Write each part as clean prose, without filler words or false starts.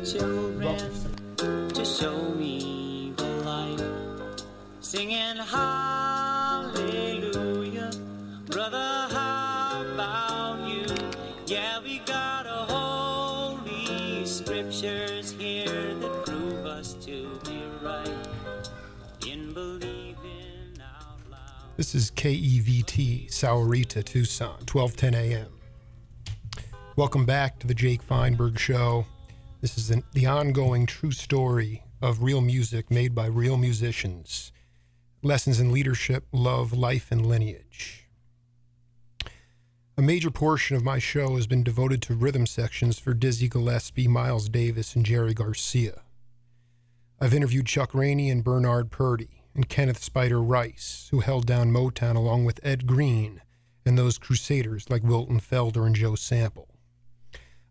children to show me the light, singing hallelujah, brother, how about you? Yeah, we got a holy scriptures here that prove us to be right in believing out loud. This is KEVT, Sahuarita, Tucson, 1210 a.m. Welcome back to the Jake Feinberg Show. This is the ongoing true story of real music made by real musicians. Lessons in leadership, love, life, and lineage. A major portion of my show has been devoted to rhythm sections for Dizzy Gillespie, Miles Davis, and Jerry Garcia. I've interviewed Chuck Rainey and Bernard Purdy and Kenneth Spider Rice, who held down Motown along with Ed Green and those crusaders like Wilton Felder and Joe Sample.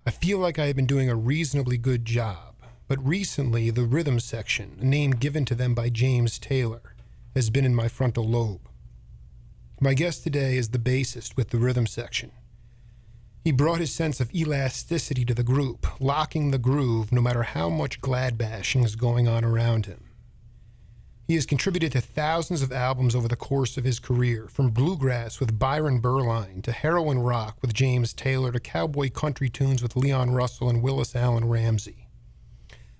I feel like I have been doing a reasonably good job, but recently the rhythm section, a name given to them by James Taylor, has been in my frontal lobe. My guest today is the bassist with the rhythm section. He brought his sense of elasticity to the group, locking the groove no matter how much glad bashing is going on around him. He has contributed to thousands of albums over the course of his career, from bluegrass with Byron Berline to heroin rock with James Taylor to cowboy country tunes with Leon Russell and Willis Allen Ramsey.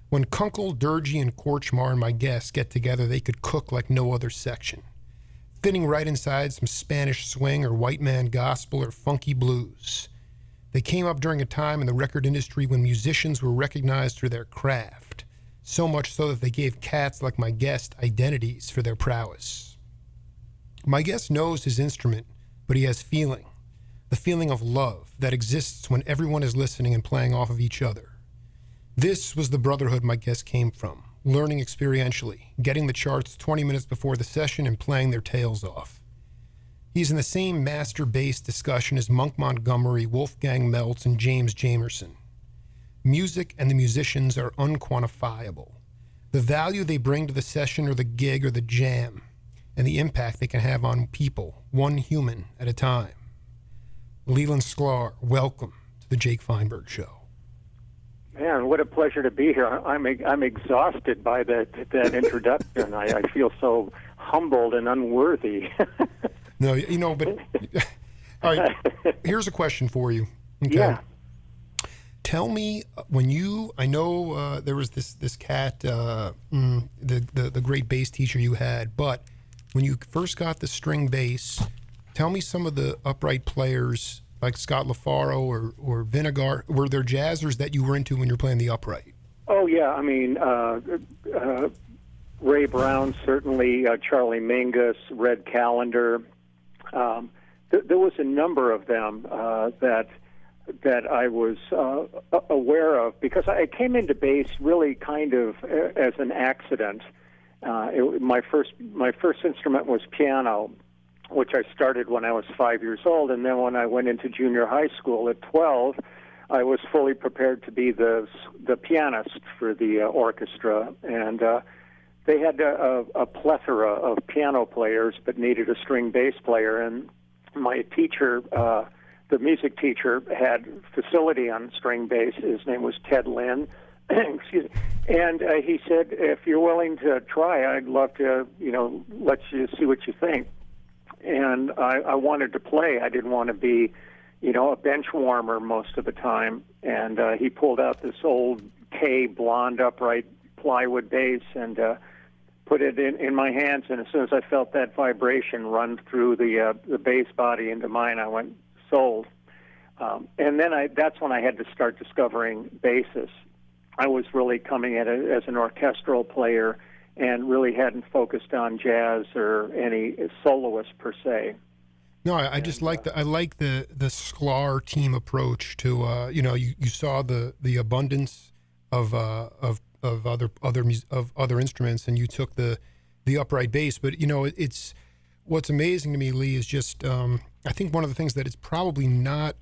When Kunkel, Durgee, and Korchmar and my guests get together, they could cook like no other section, fitting right inside some Spanish swing or white man gospel or funky blues. They came up during a time in the record industry when musicians were recognized for their craft, so much so that they gave cats like my guest identities for their prowess. My guest knows his instrument, but he has feeling, the feeling of love that exists when everyone is listening and playing off of each other. This was the brotherhood my guest came from, learning experientially, getting the charts 20 minutes before the session and playing their tails off. He's in the same master bass discussion as Monk Montgomery, Wolfgang Meltz, and James Jamerson. Music and the musicians are unquantifiable. The value they bring to the session or the gig or the jam, and the impact they can have on people, one human at a time. Leland Sklar, welcome to the Jake Feinberg Show. Man, what a pleasure to be here. I'm exhausted by that introduction. I feel so humbled and unworthy. No, but all right, here's a question for you. Okay? Yeah. Tell me, I know there was this cat, the great bass teacher you had, but when you first got the string bass, tell me some of the upright players like Scott LaFaro or Vinegar. Were there jazzers that you were into when you were playing the upright? Oh, yeah. I mean, Ray Brown, certainly, Charlie Mingus, Red Callender. There was a number of them that I was aware of, because I came into bass really kind of as an accident. My first instrument was piano, which I started when I was 5 years old, and then when I went into junior high school at 12, I was fully prepared to be the pianist for the orchestra, and they had a plethora of piano players, but needed a string bass player, and my teacher, the music teacher, had facility on string bass. His name was Ted Lynn. Excuse me. And he said, if you're willing to try, I'd love to, let you see what you think. And I wanted to play. I didn't want to be, a bench warmer most of the time. And he pulled out this old K blonde upright plywood bass and put it in my hands. And as soon as I felt that vibration run through the bass body into mine, I went, sold. And then that's when I had to start discovering basses. I was really coming at it as an orchestral player and really hadn't focused on jazz or any soloist per se. No, I just like the Sklar team approach to you saw the abundance of other instruments, and you took the upright bass. But it's what's amazing to me, Lee, is just I think one of the things that is probably not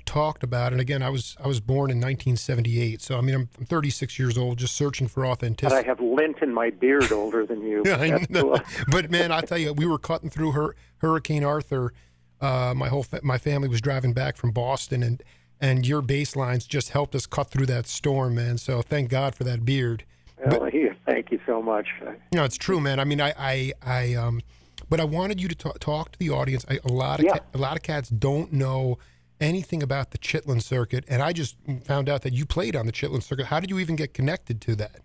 talked about, and again, I was born in 1978, so I mean I'm 36 years old, just searching for authenticity. But I have lint in my beard older than you. Yeah, I know. But man, I tell you, we were cutting through Hurricane Arthur. My family was driving back from Boston, and and your bass lines just helped us cut through that storm, man. So thank God for that beard. Well, thank you so much. It's true, man. I mean, but I wanted you to talk to the audience. A lot of cats don't know anything about the Chitlin circuit, and I just found out that you played on the Chitlin circuit. How did you even get connected to that?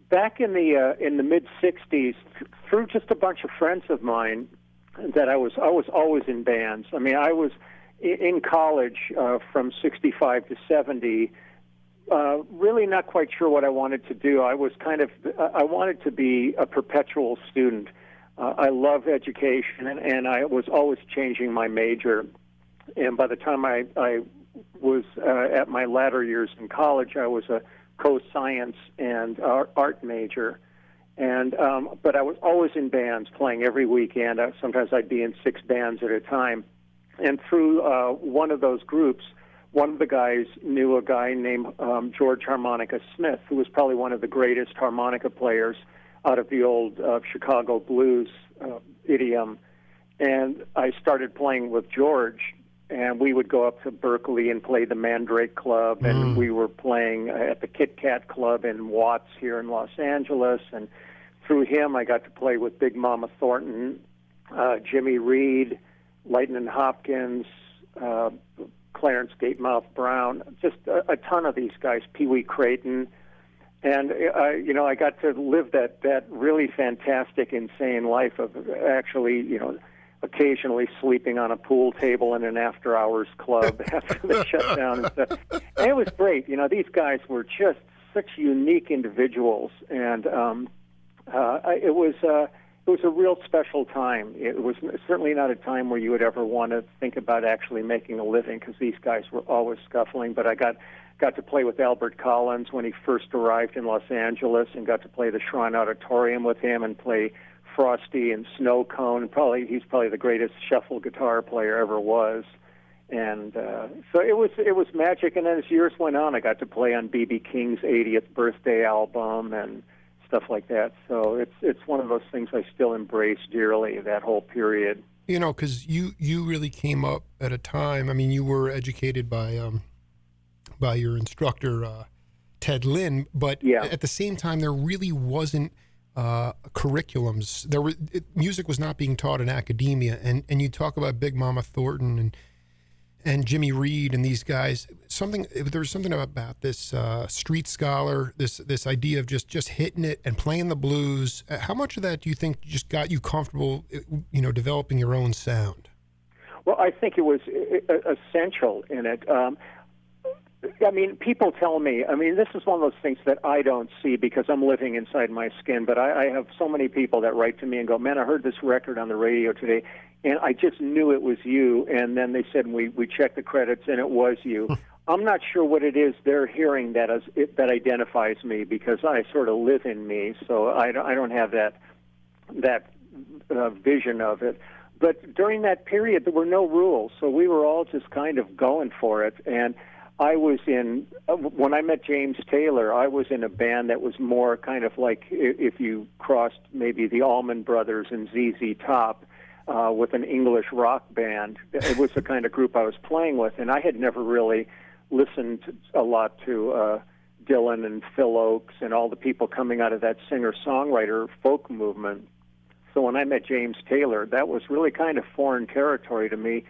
Back in the mid '60s, through just a bunch of friends of mine, that I was always in bands. I mean, I was in college from '65 to '70. Really not quite sure what I wanted to do. I wanted to be a perpetual student. I love education, and I was always changing my major. And by the time I was at my latter years in college, I was a co-science and art major. And but I was always in bands, playing every weekend. Sometimes I'd be in 6 bands at a time. And through one of those groups, one of the guys knew a guy named George Harmonica Smith, who was probably one of the greatest harmonica players out of the old Chicago blues idiom. And I started playing with George, and we would go up to Berkeley and play the Mandrake Club, and we were playing at the Kit Kat Club in Watts here in Los Angeles. And through him, I got to play with Big Mama Thornton, Jimmy Reed, Lightnin' Hopkins, Clarence Gatemouth Brown, just a ton of these guys, Pee Wee Creighton. And, I got to live that really fantastic, insane life of actually, occasionally sleeping on a pool table in an after-hours club after the shutdown and stuff. And it was great. These guys were just such unique individuals, and it was a real special time. It was certainly not a time where you would ever want to think about actually making a living, because these guys were always scuffling. But I got to play with Albert Collins when he first arrived in Los Angeles, and got to play the Shrine Auditorium with him and play Frosty and Snow Cone. He's probably the greatest shuffle guitar player ever was. And so it was magic. And then as years went on, I got to play on B.B. King's 80th birthday album and stuff like that. So it's one of those things I still embrace dearly, that whole period. Because you really came up at a time. I mean, you were educated by your instructor, Ted Lynn, but at the same time, there really wasn't curriculums. Music was not being taught in academia, and you talk about Big Mama Thornton and Jimmy Reed and these guys. There was something about this street scholar, this idea of just hitting it and playing the blues. How much of that do you think just got you comfortable, developing your own sound? Well, I think it was essential in it. People tell me, this is one of those things that I don't see because I'm living inside my skin, but I have so many people that write to me and go, man, I heard this record on the radio today, and I just knew it was you. And then they said, we checked the credits, and it was you. I'm not sure what it is they're hearing that identifies me, because I sort of live in me, so I don't have that vision of it. But during that period, there were no rules, so we were all just kind of going for it. And I was when I met James Taylor, I was in a band that was more kind of like if you crossed maybe the Allman Brothers and ZZ Top with an English rock band. It was the kind of group I was playing with, and I had never really listened a lot to Dylan and Phil Oakes and all the people coming out of that singer-songwriter folk movement. So when I met James Taylor, that was really kind of foreign territory to me,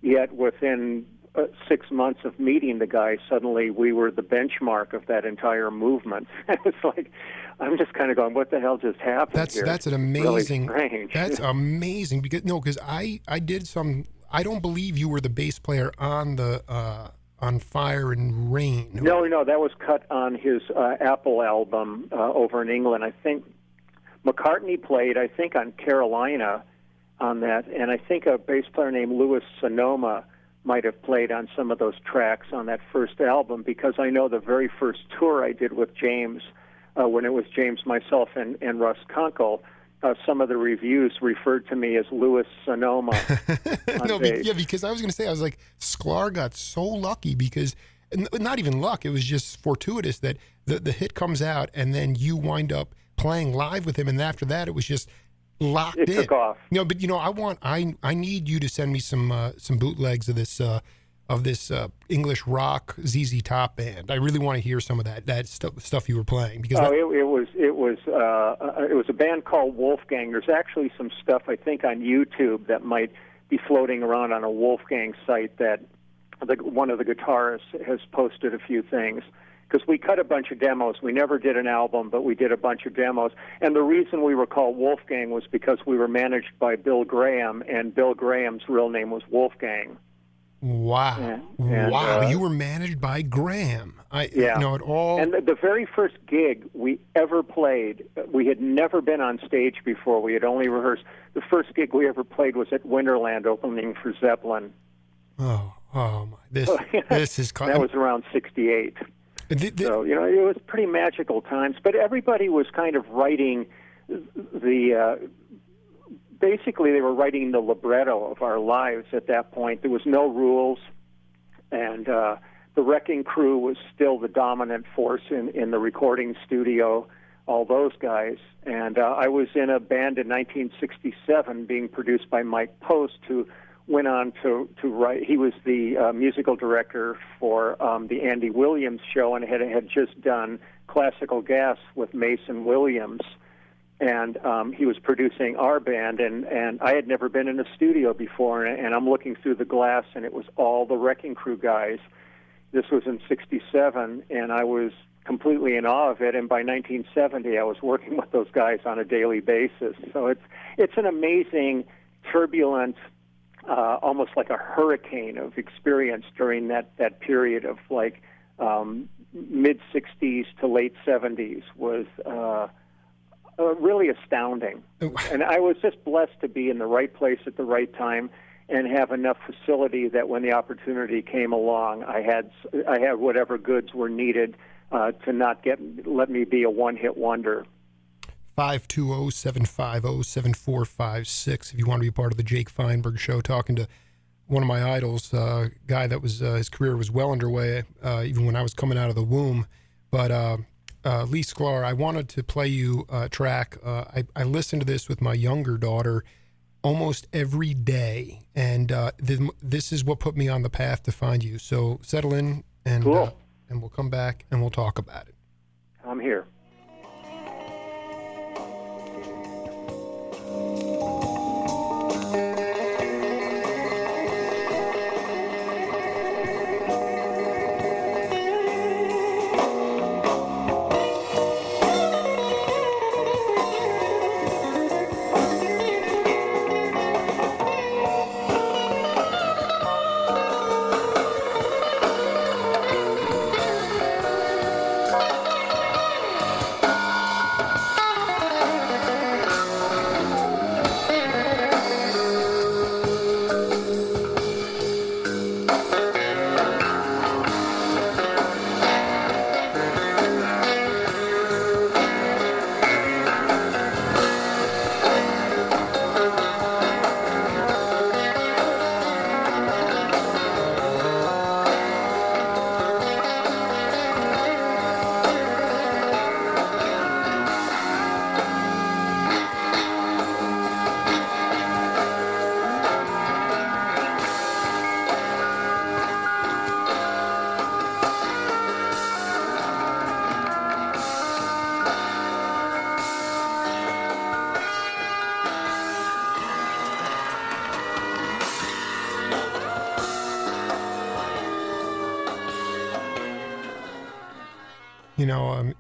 yet within 6 months of meeting the guy, suddenly we were the benchmark of that entire movement. It's like, I'm just kind of going, what the hell just happened here? That's an amazing, really strange. That's amazing, because I did some, I don't believe you were the bass player on the, on Fire and Rain. No, that was cut on his Apple album over in England. I think McCartney played, on Carolina on that, and I think a bass player named Louis Sonoma might have played on some of those tracks on that first album, because I know the very first tour I did with James, when it was James, myself, and Russ Kunkel, some of the reviews referred to me as Louis Sonoma. Because I was going to say, I was like, Sklar got so lucky, because not even luck, it was just fortuitous that the hit comes out and then you wind up playing live with him, and after that it was just locked in. It took off. But I need you to send me some bootlegs of this of this English rock ZZ Top band. I really want to hear some of that stuff you were playing because it was a band called Wolfgang. There's actually some stuff I think on YouTube that might be floating around on a Wolfgang site that one of the guitarists has posted a few things. Because we cut a bunch of demos. We never did an album, but we did a bunch of demos. And the reason we were called Wolfgang was because we were managed by Bill Graham, and Bill Graham's real name was Wolfgang. Wow. Wow. You were managed by Graham. Yeah. It all. And the very first gig we ever played, we had never been on stage before. We had only rehearsed. The first gig we ever played was at Winterland, opening for Zeppelin. Oh my. This is... That was around 1968. So, it was pretty magical times. But everybody was kind of writing basically they were writing the libretto of our lives at that point. There was no rules, and the Wrecking Crew was still the dominant force in the recording studio, all those guys. And I was in a band in 1967 being produced by Mike Post, who went on to write. He was the musical director for the Andy Williams show and had just done Classical Gas with Mason Williams. And he was producing our band, and I had never been in a studio before, and I'm looking through the glass, and it was all the Wrecking Crew guys. This was in 1967, and I was completely in awe of it, and by 1970, I was working with those guys on a daily basis. So it's an amazing, turbulent, almost like a hurricane of experience during that period of like mid-60s to late 70s was really astounding. And I was just blessed to be in the right place at the right time and have enough facility that when the opportunity came along, I had whatever goods were needed to not let me be a one-hit wonder. 520-750-7456 if you want to be part of the Jake Feinberg Show, talking to one of my idols, a guy that was his career was well underway even when I was coming out of the womb. But Lee Sklar, I wanted to play you a track. I listened to this with my younger daughter almost every day, and this is what put me on the path to find you. So settle in, and cool. And we'll come back and we'll talk about it. I'm here.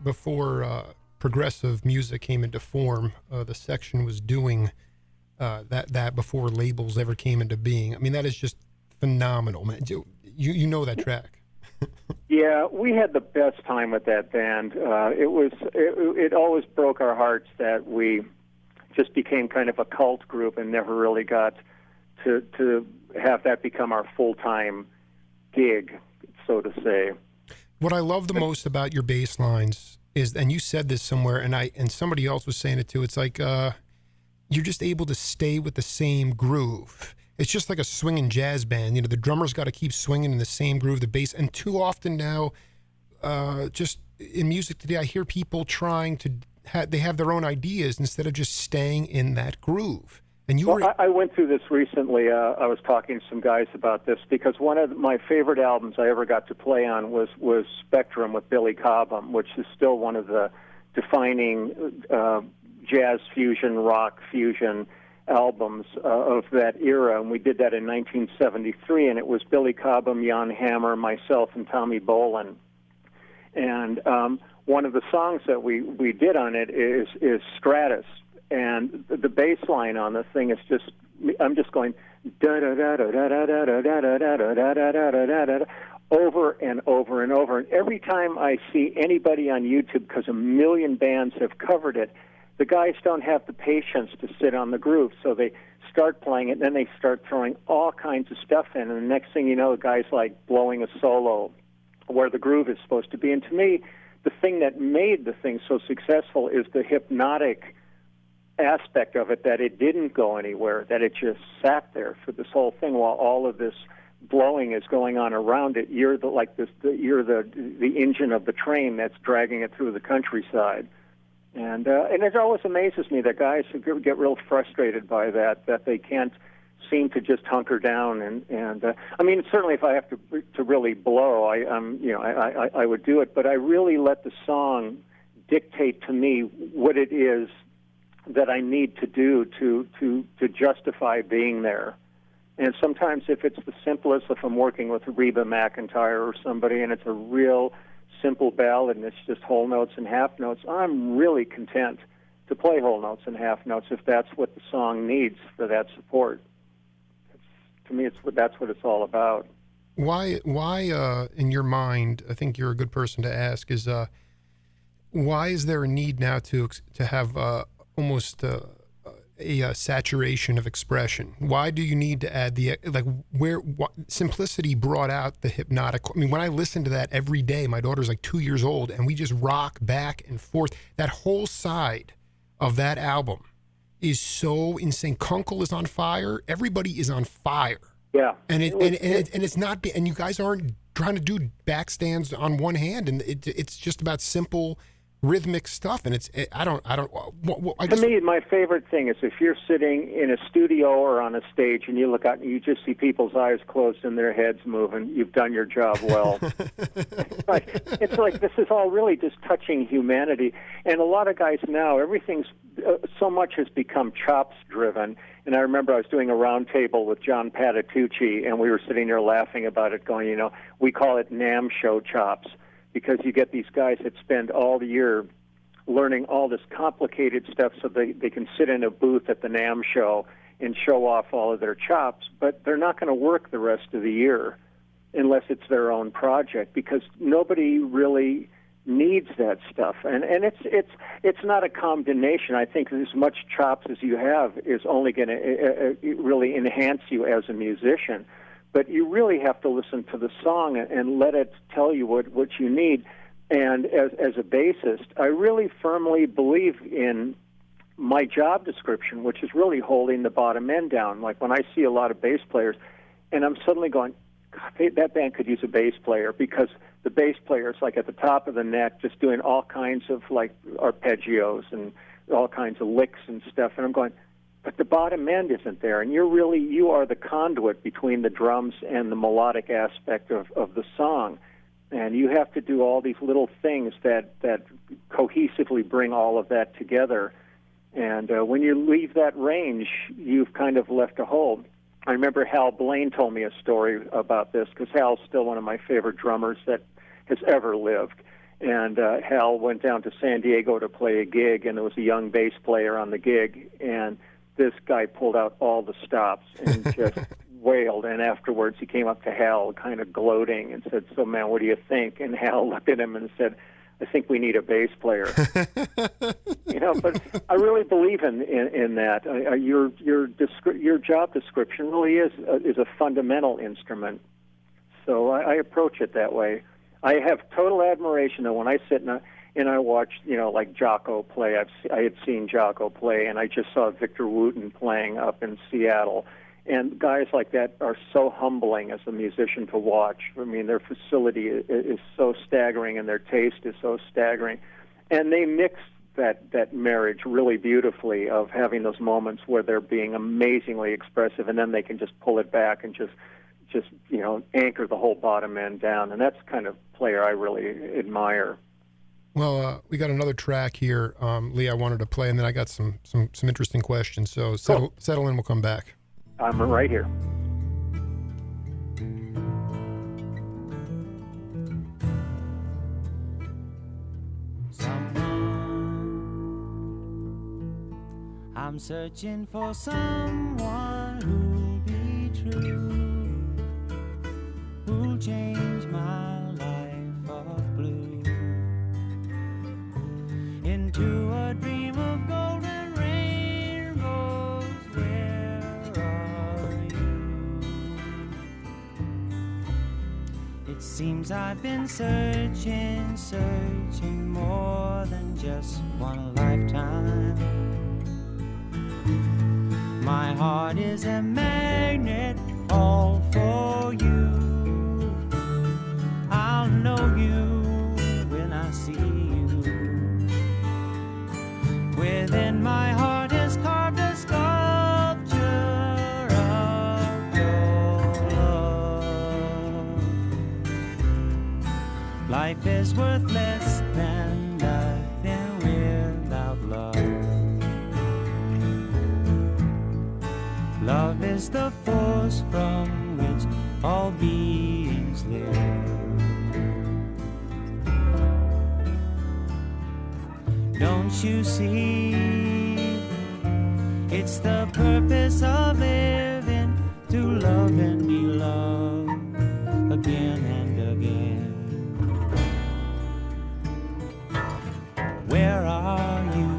Before progressive music came into form, the section was doing that before labels ever came into being. I mean, that is just phenomenal, man. You know that track. Yeah, we had the best time with that band. It always broke our hearts that we just became kind of a cult group and never really got to have that become our full-time gig, so to say. What I love the most about your bass lines is, and you said this somewhere, and somebody else was saying it too, it's like you're just able to stay with the same groove. It's just like a swinging jazz band. The drummer's got to keep swinging in the same groove, the bass. And too often now, just in music today, I hear people trying to, they have their own ideas instead of just staying in that groove. And you Well, I went through this recently. I was talking to some guys about this because one of my favorite albums I ever got to play on was Spectrum with Billy Cobham, which is still one of the defining jazz fusion, rock fusion albums of that era. And we did that in 1973, and it was Billy Cobham, Jan Hammer, myself, and Tommy Bolin. And one of the songs that we did on it is Stratus. And the bass line on the thing is just, I'm just going da da da da da da da da da da da da da da da over and over and over. And every time I see anybody on YouTube, because a million bands have covered it, the guys don't have the patience to sit on the groove, so they start playing it, and then they start throwing all kinds of stuff in, and the next thing you know, the guy's like blowing a solo where the groove is supposed to be. And to me, the thing that made the thing so successful is the hypnotic aspect of it, that it didn't go anywhere, that it just sat there for this whole thing while all of this blowing is going on around it. You're the engine of the train that's dragging it through the countryside. And it always amazes me that guys get real frustrated by that they can't seem to just hunker down. And I mean, certainly if I have to really blow, I would do it. But I really let the song dictate to me what it is that I need to do to justify being there. And sometimes if it's the simplest, if I'm working with Reba McEntire or somebody and it's a real simple ballad and it's just whole notes and half notes, I'm really content to play whole notes and half notes if that's what the song needs for that support. To me, that's what it's all about. Why in your mind, I think you're a good person to ask, is why is there a need now to have almost a saturation of expression? Why do you need to add simplicity brought out the hypnotic? I mean, when I listen to that every day, my daughter's like 2 years old, and we just rock back and forth. That whole side of that album is so insane. Kunkel is on fire. Everybody is on fire. Yeah, and it's not. And you guys aren't trying to do backstands on one hand, and it's just about simple rhythmic stuff, and to me, my favorite thing is if you're sitting in a studio or on a stage and you look out and you just see people's eyes closed and their heads moving, you've done your job well. It's like this is all really just touching humanity. And a lot of guys now, everything's so much has become chops driven. And I remember I was doing a round table with John Patitucci, and we were sitting there laughing about it, going, we call it NAMM show chops, because you get these guys that spend all the year learning all this complicated stuff so they can sit in a booth at the NAMM show and show off all of their chops, but they're not going to work the rest of the year unless it's their own project, because nobody really needs that stuff. And it's not a condemnation. I think as much chops as you have is only going to really enhance you as a musician. But you really have to listen to the song and let it tell you what you need. And as a bassist, I really firmly believe in my job description, which is really holding the bottom end down. Like when I see a lot of bass players, and I'm suddenly going, God, that band could use a bass player, because the bass player is like at the top of the neck just doing all kinds of like arpeggios and all kinds of licks and stuff. And I'm going, but the bottom end isn't there, and you are the conduit between the drums and the melodic aspect of the song, and you have to do all these little things that cohesively bring all of that together. And when you leave that range, you've kind of left a hole. I remember Hal Blaine told me a story about this, because Hal's still one of my favorite drummers that has ever lived. And Hal went down to San Diego to play a gig, and there was a young bass player on the gig, and this guy pulled out all the stops and just wailed. And afterwards he came up to Hal kind of gloating and said, "So, man, what do you think?" And Hal looked at him and said, "I think we need a bass player." But I really believe in that. Your job description really is a fundamental instrument. So I approach it that way. I have total admiration, though, when I sit and I watch, like Jocko play. I had seen Jocko play, and I just saw Victor Wooten playing up in Seattle. And guys like that are so humbling as a musician to watch. I mean, their facility is so staggering, and their taste is so staggering. And they mix that marriage really beautifully of having those moments where they're being amazingly expressive, and then they can just pull it back and just anchor the whole bottom end down. And that's the kind of player I really admire. Well, we got another track here, Lee, I wanted to play, and then I got some interesting questions. So settle in, we'll come back. I'm right here. I'm searching for someone who'll be true, who'll change my life of blue into a dream of golden rainbows. Where are you? It seems I've been searching more than just one lifetime. My heart is a magnet, all for you. I'll know you when I see you. Within my heart is carved a sculpture of your love. Life is worth less than nothing without love. Love is the force from which all beings live. Don't you see? It's the purpose of living, to love and be loved again and again. Where are you?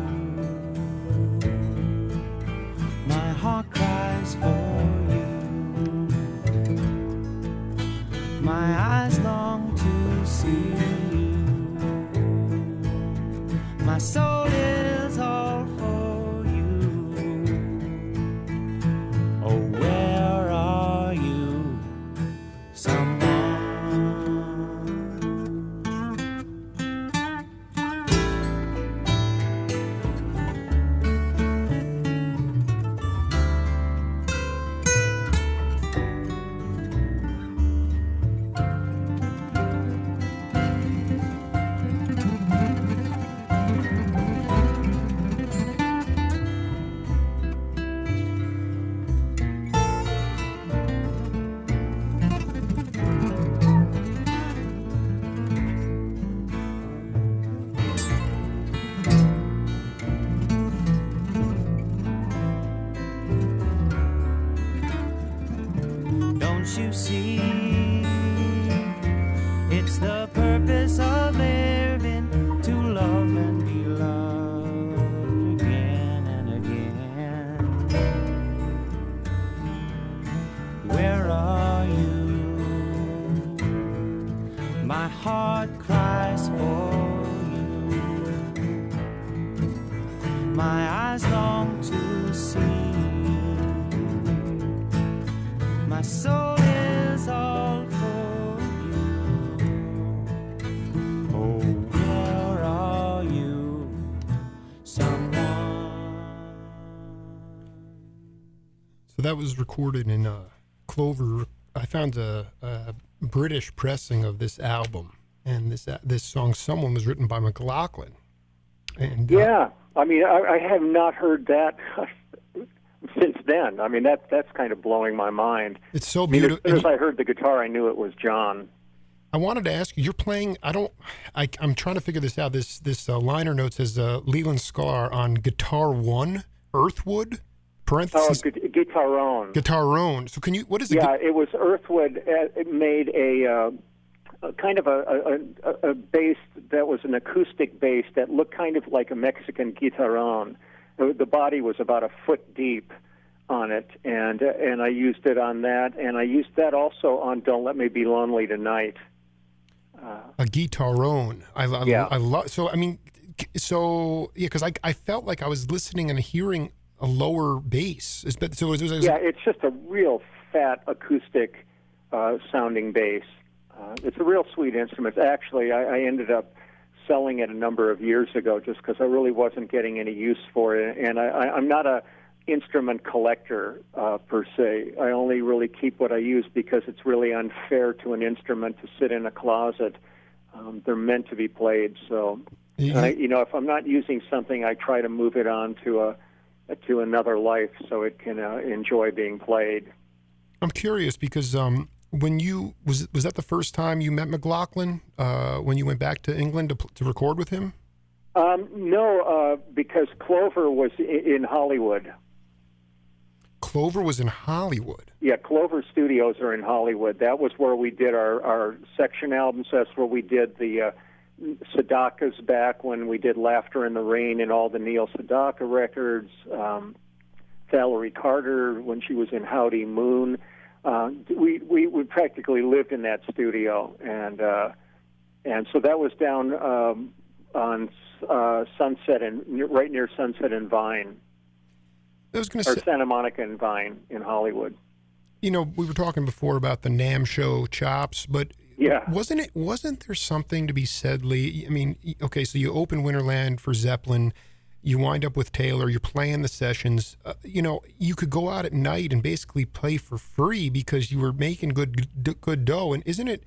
My heart cries for you. My eyes long to see you. My soul is all for you. Oh, where are you, someone? You see, it's the purpose of living, to love and be loved again and again. Where are you? My heart cries for you. My eyes long to see you. My soul all for you. Oh, where are you, someone? So that was recorded in Clover. I found a British pressing of this album, and this song "Someone" was written by McLaughlin. And yeah, I mean, I have not heard that since then. I mean, that's kind of blowing my mind. It's so beautiful. As soon as I heard the guitar, I knew it was John. I wanted to ask you, you're playing, I'm trying to figure this out. This liner note says Leland Sklar on guitar 1, Earthwood, parentheses. Oh, Guitarone. Guitarone. So can you, what is it? Yeah, it was Earthwood. It made a kind of a bass that was an acoustic bass that looked kind of like a Mexican guitarone. The body was about a foot deep on it, and I used it on that, and I used that also on "Don't Let Me Be Lonely Tonight." A guitarone. I love. So I mean, because I felt like I was listening and hearing a lower bass. It's just a real fat acoustic sounding bass. It's a real sweet instrument. Actually, I ended up selling it a number of years ago just because I really wasn't getting any use for it. And I'm not a instrument collector per se. I only really keep what I use because it's really unfair to an instrument to sit in a closet. They're meant to be played. So, if I'm not using something, I try to move it on to another life so it can enjoy being played. I'm curious because when you was that the first time you met McLaughlin when you went back to England to record with him? No, because Clover was in Hollywood. Clover was in Hollywood. Yeah, Clover Studios are in Hollywood. That was where we did our section albums. That's where we did the Sedaka's back when we did Laughter in the Rain and all the Neil Sedaka records. Valerie Carter when she was in Howdy Moon. We practically lived in that studio, and so that was down on Sunset and right near Sunset and Vine. I was going to say Santa Monica and Vine in Hollywood. We were talking before about the NAMM show Chops, but yeah, wasn't there something to be said, Lee? I mean, okay, so you open Winterland for Zeppelin, you wind up with Taylor, you're playing the sessions. You could go out at night and basically play for free because you were making good dough. And isn't it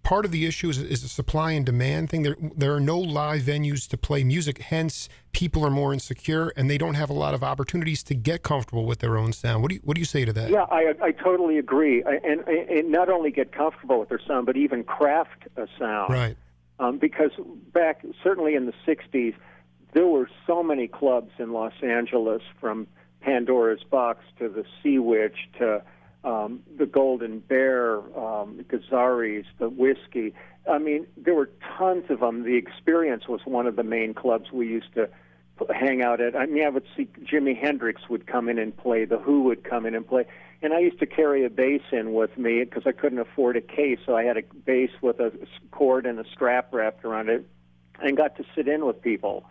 part of the issue is a supply and demand thing? There are no live venues to play music, hence people are more insecure and they don't have a lot of opportunities to get comfortable with their own sound. What do you say to that? Yeah, I totally agree. And not only get comfortable with their sound, but even craft a sound. Right. Because back certainly in the 60s, there were so many clubs in Los Angeles, from Pandora's Box to the Sea Witch to the Golden Bear, Gazzari's, the Whiskey. I mean, there were tons of them. The Experience was one of the main clubs we used to hang out at. I mean, I would see Jimi Hendrix would come in and play. The Who would come in and play. And I used to carry a bass in with me because I couldn't afford a case, so I had a bass with a cord and a strap wrapped around it and got to sit in with people.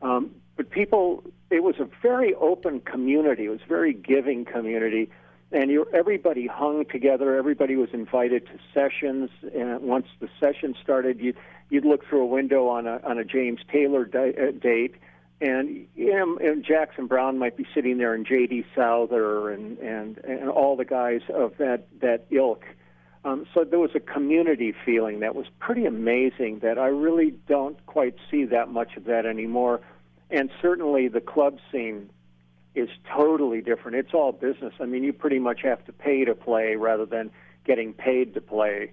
But people, it was a very open community. It was a very giving community. And everybody hung together. Everybody was invited to sessions. And once the session started, you'd look through a window on a James Taylor date, and and Jackson Browne might be sitting there, and J.D. Souther, and all the guys of that ilk. So there was a community feeling that was pretty amazing that I really don't quite see that much of that anymore. And certainly the club scene is totally different. It's all business. I mean, you pretty much have to pay to play rather than getting paid to play.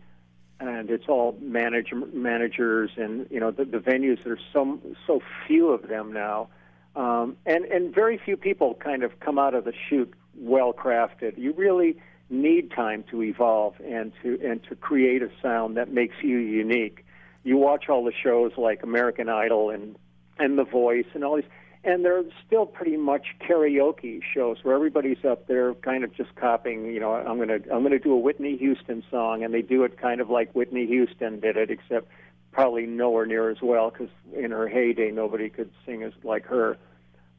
And it's all managers and, the venues, there's so few of them now. And very few people kind of come out of the chute well-crafted. You really need time to evolve and to create a sound that makes you unique. You watch all the shows like American Idol and The Voice and all these, and they're still pretty much karaoke shows where everybody's up there kind of just copying, I'm gonna do a Whitney Houston song, and they do it kind of like Whitney Houston did it, except probably nowhere near as well, because in her heyday nobody could sing as like her.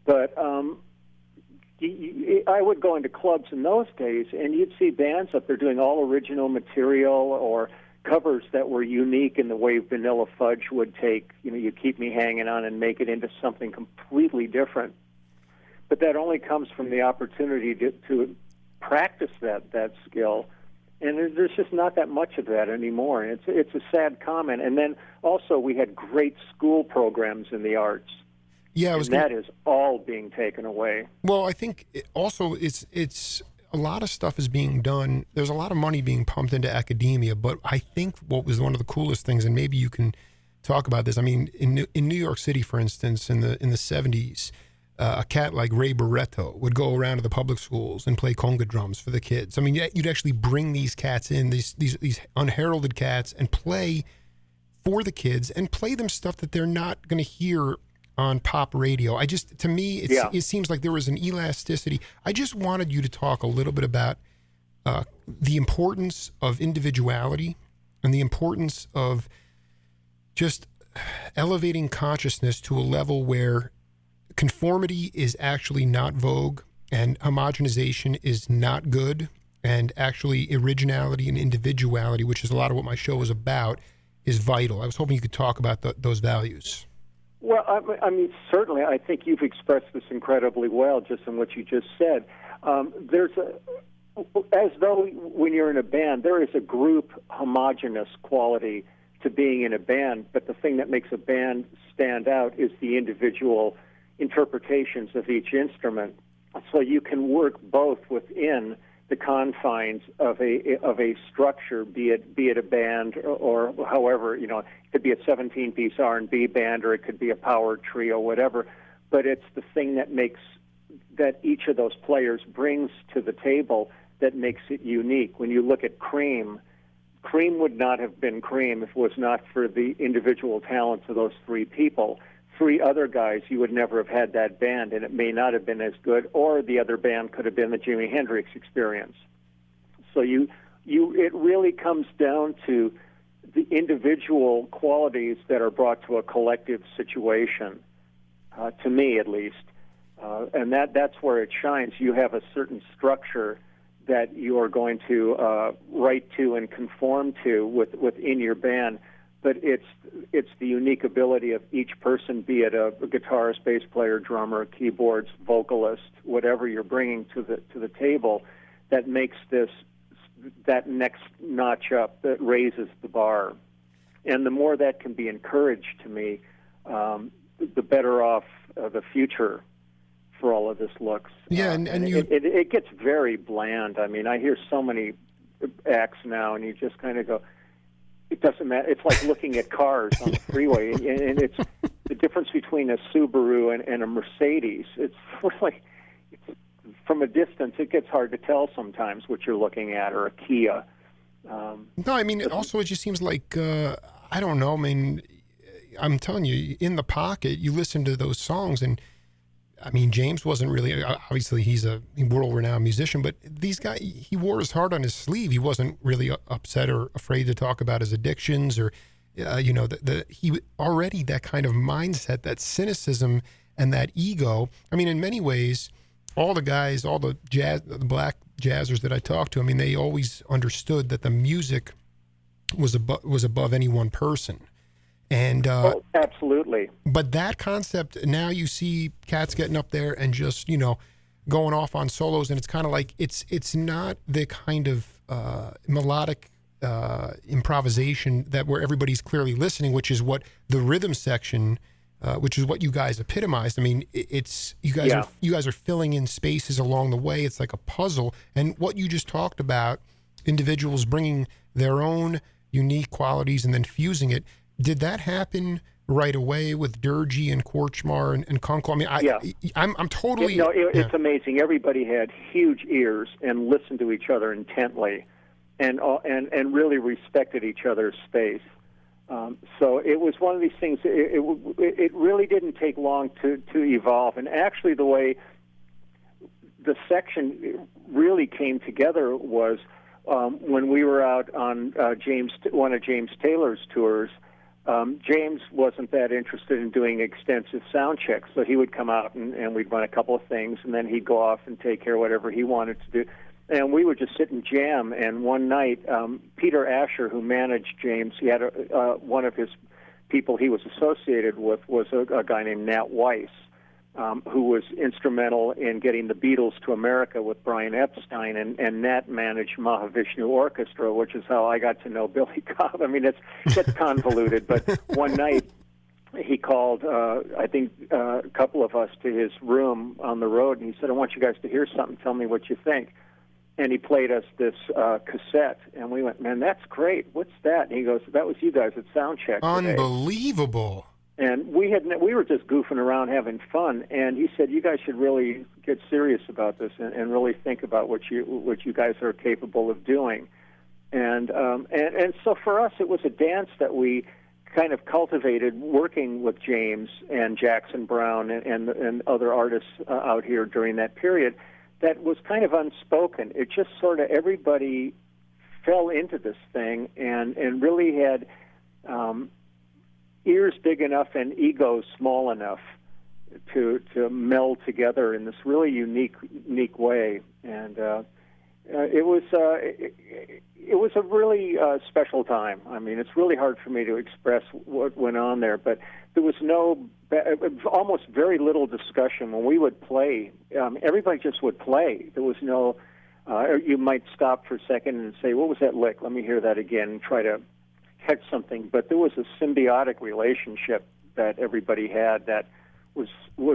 But I would go into clubs in those days, and you'd see bands up there doing all original material or covers that were unique in the way Vanilla Fudge would take, You Keep Me Hanging On, and make it into something completely different. But that only comes from the opportunity to practice that skill. And there's just not that much of that anymore. It's a sad comment. And then also we had great school programs in the arts. Yeah, that is all being taken away. Well, I think it's a lot of stuff is being done. There's a lot of money being pumped into academia, but I think what was one of the coolest things, and maybe you can talk about this. I mean, in New York City, for instance, in the 70s, a cat like Ray Barretto would go around to the public schools and play conga drums for the kids. I mean, you'd actually bring these cats in, these unheralded cats, and play for the kids and play them stuff that they're not going to hear on pop radio. To me, it seems like there was an elasticity. I just wanted you to talk a little bit about the importance of individuality and the importance of just elevating consciousness to a level where conformity is actually not vogue and homogenization is not good, and actually originality and individuality, which is a lot of what my show is about, is vital. I was hoping you could talk about those values. Well, I mean, certainly, I think you've expressed this incredibly well, just in what you just said. As though when you're in a band, there is a group homogeneous quality to being in a band, but the thing that makes a band stand out is the individual interpretations of each instrument. So you can work both within the confines of a structure, be it a band or however, it could be a 17-piece R&B band or it could be a power trio, whatever. But it's the thing that each of those players brings to the table that makes it unique. When you look at Cream would not have been Cream if it was not for the individual talents of those three people. Three other guys, you would never have had that band, and it may not have been as good, or the other band could have been the Jimi Hendrix Experience. So it really comes down to the individual qualities that are brought to a collective situation, to me at least, and that's where it shines. You have a certain structure that you are going to write to and conform to within your band. But it's the unique ability of each person, be it a guitarist, bass player, drummer, keyboards, vocalist, whatever you're bringing to the table, that makes that next notch up, that raises the bar. And the more that can be encouraged, to me, the better off the future for all of this looks. Yeah, and it gets very bland. I mean, I hear so many acts now, and you just kind of go, it doesn't matter. It's like looking at cars on the freeway, and it's the difference between a Subaru and a Mercedes. It's from a distance, it gets hard to tell sometimes what you're looking at, or a Kia. No, I mean, also it just seems like, I don't know, I mean, I'm telling you, in the pocket, you listen to those songs, and I mean, James wasn't really, obviously he's a world-renowned musician, but these guys, he wore his heart on his sleeve. He wasn't really upset or afraid to talk about his addictions or, he already, that kind of mindset, that cynicism and that ego. I mean, in many ways, all the guys, all the black jazzers that I talked to, I mean, they always understood that the music was above any one person. And absolutely. But that concept, now you see cats getting up there and just, going off on solos, and it's kind of like it's not the kind of melodic improvisation that where everybody's clearly listening, which is what the rhythm section, which is what you guys epitomized. I mean, it's you guys are filling in spaces along the way. It's like a puzzle, and what you just talked about, individuals bringing their own unique qualities and then fusing it. Did that happen right away with Durgee and Korchmar and Kunkel? I mean, I'm totally... It's amazing. Everybody had huge ears and listened to each other intently and really respected each other's space. So it was one of these things, it really didn't take long to evolve. And actually the way the section really came together was when we were out on one of James Taylor's tours. James wasn't that interested in doing extensive sound checks, so he would come out and we'd run a couple of things, and then he'd go off and take care of whatever he wanted to do. And we would just sit and jam. And one night, Peter Asher, who managed James, he had one of his people he was associated with was a guy named Nat Weiss, who was instrumental in getting the Beatles to America with Brian Epstein, and Nat managed Mahavishnu Orchestra, which is how I got to know Billy Cobb. I mean, it's convoluted, but one night he called, I think, a couple of us to his room on the road, and he said, I want you guys to hear something. Tell me what you think. And he played us this cassette, and we went, man, that's great. What's that? And he goes, that was you guys at Soundcheck today. Unbelievable. And we were just goofing around having fun, and he said, you guys should really get serious about this and really think about what you guys are capable of doing. And so for us, it was a dance that we kind of cultivated working with James and Jackson Browne and other artists out here during that period that was kind of unspoken. It just sort of everybody fell into this thing and really had ears big enough and egos small enough to meld together in this really unique way. And It was a really special time. I mean, it's really hard for me to express what went on there, but there was almost very little discussion when we would play. Everybody just would play. There was no. You might stop for a second and say, "What was that lick? Let me hear that again," and try to catch something. But there was a symbiotic relationship that everybody had that was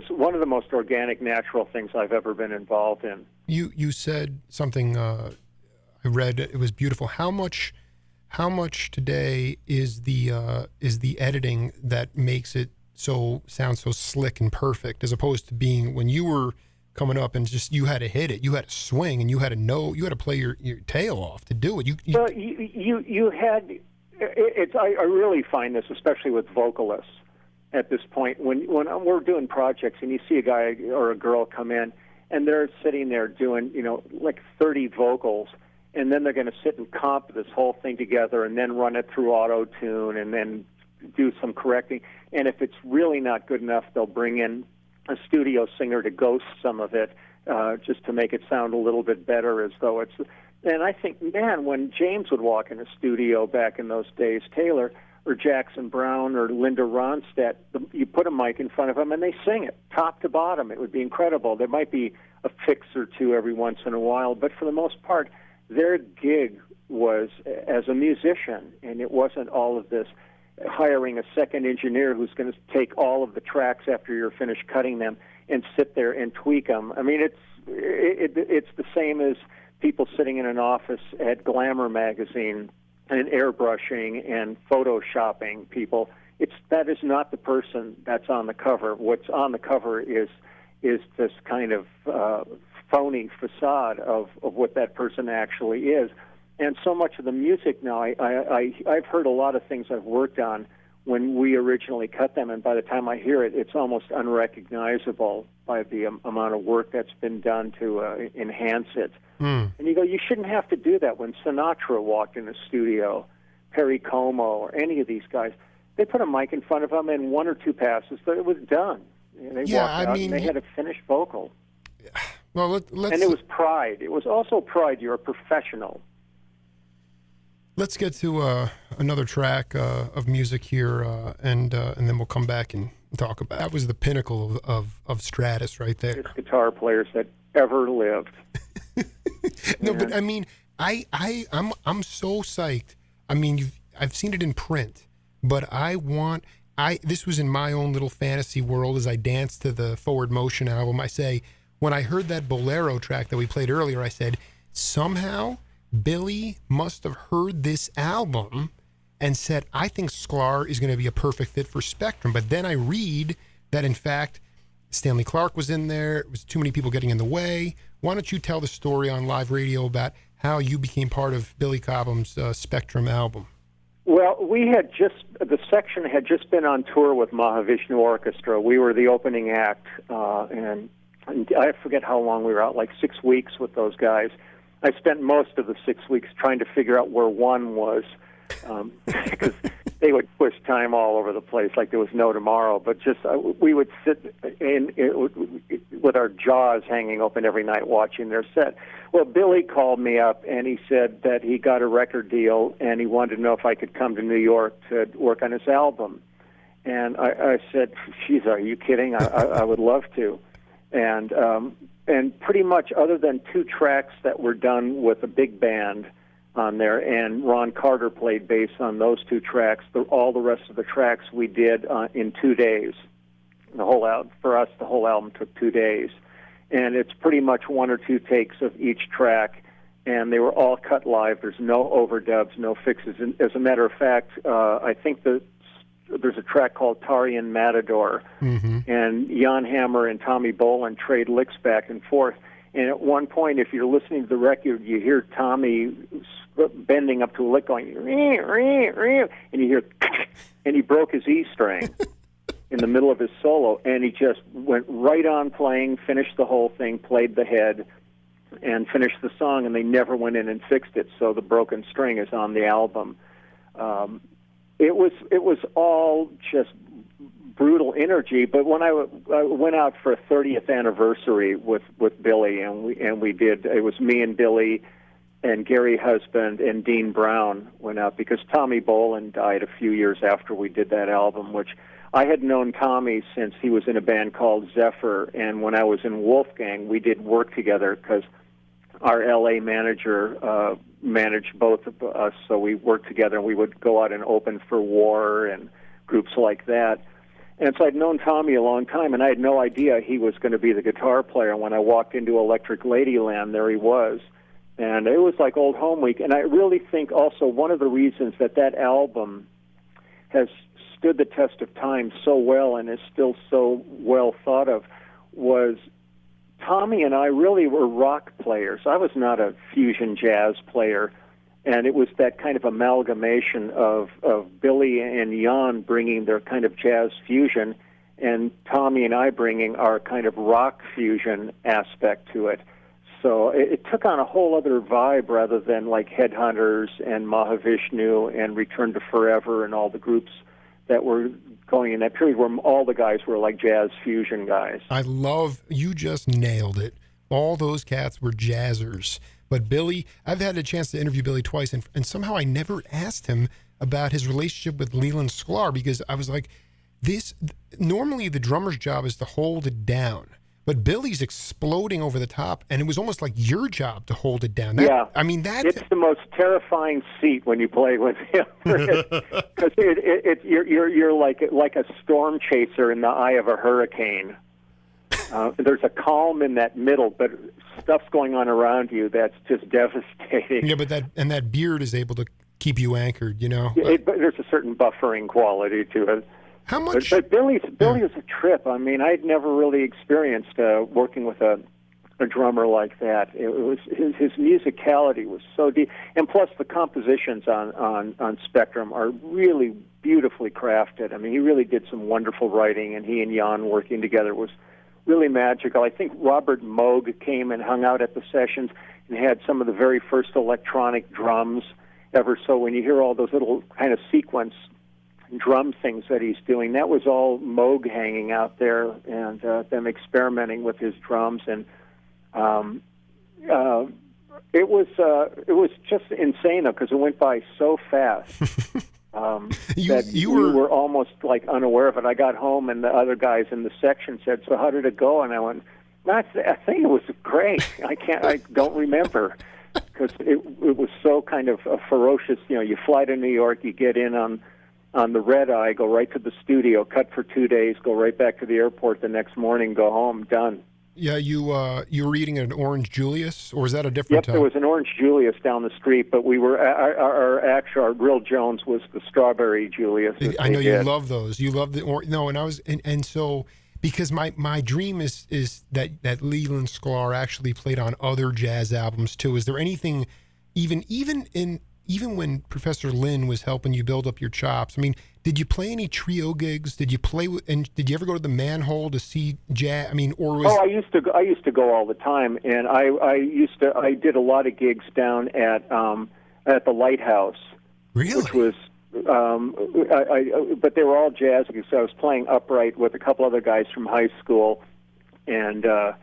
one of the most organic, natural things I've ever been involved in. You said something I read. It was beautiful. How much today is the editing that makes it sound so slick and perfect, as opposed to being when you were coming up and just you had to hit it, you had to swing, and you had to play your tail off to do it. You had. I really find this, especially with vocalists, at this point when we're doing projects and you see a guy or a girl come in and they're sitting there doing, like 30 vocals, and then they're going to sit and comp this whole thing together and then run it through auto-tune and then do some correcting. And if it's really not good enough, they'll bring in a studio singer to ghost some of it just to make it sound a little bit better, as though it's... And I think, man, when James would walk in a studio back in those days, Taylor or Jackson Browne or Linda Ronstadt, you put a mic in front of them and they sing it top to bottom. It would be incredible. There might be a fix or two every once in a while, but for the most part, their gig was as a musician, and it wasn't all of this hiring a second engineer who's going to take all of the tracks after you're finished cutting them and sit there and tweak them. I mean, it's the same as people sitting in an office at Glamour magazine and airbrushing and photoshopping people. That is not the person that's on the cover. What's on the cover is this kind of phony facade of what that person actually is. And so much of the music now, I've heard a lot of things I've worked on when we originally cut them, and by the time I hear it, it's almost unrecognizable by the amount of work that's been done to enhance it. And you go, you shouldn't have to do that. When Sinatra walked in the studio, Perry Como, or any of these guys, they put a mic in front of them and one or two passes, but it was done. And they walked out and they had a finished vocal. Well, let's... And it was pride. It was also pride. You're a professional. Let's get to another track of music here, and then we'll come back and talk about it. That was the pinnacle of Stratus right there. Greatest guitar players that ever lived. No, but I mean, I'm so psyched. I mean, I've seen it in print, but this was in my own little fantasy world as I danced to the Forward Motion album. I say, when I heard that Bolero track that we played earlier, I said, somehow Billy must have heard this album and said, I think Sklar is going to be a perfect fit for Spectrum. But then I read that, in fact, Stanley Clarke was in there. It was too many people getting in the way. Why don't you tell the story on live radio about how you became part of Billy Cobham's Spectrum album? Well, the section had just been on tour with Mahavishnu Orchestra. We were the opening act, and I forget how long we were out, like 6 weeks with those guys. I spent most of the 6 weeks trying to figure out where one was, because they would push time all over the place like there was no tomorrow. But we would sit with our jaws hanging open every night watching their set. Well, Billy called me up and he said that he got a record deal and he wanted to know if I could come to New York to work on his album. And I said, geez, are you kidding? I would love to. And pretty much, other than 2 tracks that were done with a big band on there, and Ron Carter played bass on those 2 tracks, all the rest of the tracks we did in 2 days. For us, the whole album took 2 days. And it's pretty much 1 or 2 takes of each track, and they were all cut live. There's no overdubs, no fixes. And as a matter of fact, I think there's a track called Taurian Matador, and Jan Hammer and Tommy Bolin trade licks back and forth. And at one point, if you're listening to the record, you hear Tommy bending up to a lick going, and you hear, and he broke his E string in the middle of his solo, and he just went right on playing, finished the whole thing, played the head, and finished the song, and they never went in and fixed it, so the broken string is on the album. It was all just brutal energy. But when I went out for a 30th anniversary with Billy, and we did, it was me and Billy, and Gary Husband and Dean Brown went out because Tommy Bolin died a few years after we did that album, which I had known Tommy since he was in a band called Zephyr, and when I was in Wolfgang, we did work together because our L.A. manager managed both of us, so we worked together, and we would go out and open for War and groups like that. And so I'd known Tommy a long time, and I had no idea he was going to be the guitar player. When I walked into Electric Ladyland, there he was. And it was like old home week. And I really think also one of the reasons that album has stood the test of time so well and is still so well thought of was Tommy and I really were rock players. I was not a fusion jazz player. And it was that kind of amalgamation of Billy and Jan bringing their kind of jazz fusion and Tommy and I bringing our kind of rock fusion aspect to it. So it took on a whole other vibe rather than like Headhunters and Mahavishnu and Return to Forever and all the groups that were going in that period where all the guys were like jazz fusion guys. You just nailed it. All those cats were jazzers. But Billy, I've had a chance to interview Billy twice, and somehow I never asked him about his relationship with Leland Sklar, because I was like, normally the drummer's job is to hold it down, but Billy's exploding over the top, and it was almost like your job to hold it down. It's the most terrifying seat when you play with him, because you're like a storm chaser in the eye of a hurricane. There's a calm in that middle, but stuff's going on around you that's just devastating. Yeah, but that beard is able to keep you anchored, you know. But there's a certain buffering quality to it. How much? But Billy was a trip. I mean, I'd never really experienced working with a drummer like that. It was his musicality was so deep, and plus the compositions on Spectrum are really beautifully crafted. I mean, he really did some wonderful writing, and he and Jan working together was really magical. I think Robert Moog came and hung out at the sessions and had some of the very first electronic drums ever. So when you hear all those little kind of sequence drum things that he's doing, that was all Moog hanging out there and them experimenting with his drums. And it was just insane because it went by so fast. You were almost like unaware of it. I got home and the other guys in the section said, "So how did it go?" And I went, I think it was great. I don't remember because it was so kind of a ferocious. You know, you fly to New York, you get in on the red eye, go right to the studio, cut for 2 days, go right back to the airport the next morning, go home, done. Yeah, you were eating an Orange Julius, or was that a different time? There was an Orange Julius down the street, but we were our Grill Jones was the Strawberry Julius. I know you love those. You love the and so because my dream is that Leland Sklar actually played on other jazz albums too. Is there anything even when Professor Lynn was helping you build up your chops? I mean, did you play any trio gigs? Did you did you ever go to the Manhole to see jazz? I mean, or was... I used to go all the time, and I did a lot of gigs down at the Lighthouse. Really? Which was but they were all jazz gigs. So I was playing upright with a couple other guys from high school, and I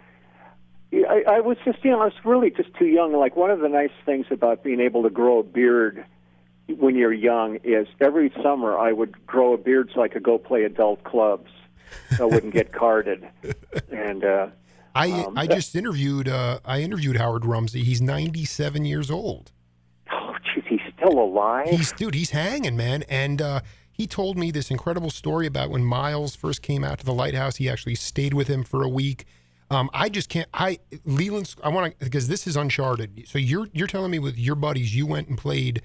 was just, I was really just too young. Like, one of the nice things about being able to grow a beard when you're young is every summer I would grow a beard so I could go play adult clubs, so I wouldn't get carded. And I just interviewed Howard Rumsey. He's 97 years old. Oh, geez, he's still alive? He's hanging, man. And he told me this incredible story about when Miles first came out to the Lighthouse. He actually stayed with him for a week. I just can't. Leland, I want to, because this is uncharted. So you're telling me with your buddies, you went and played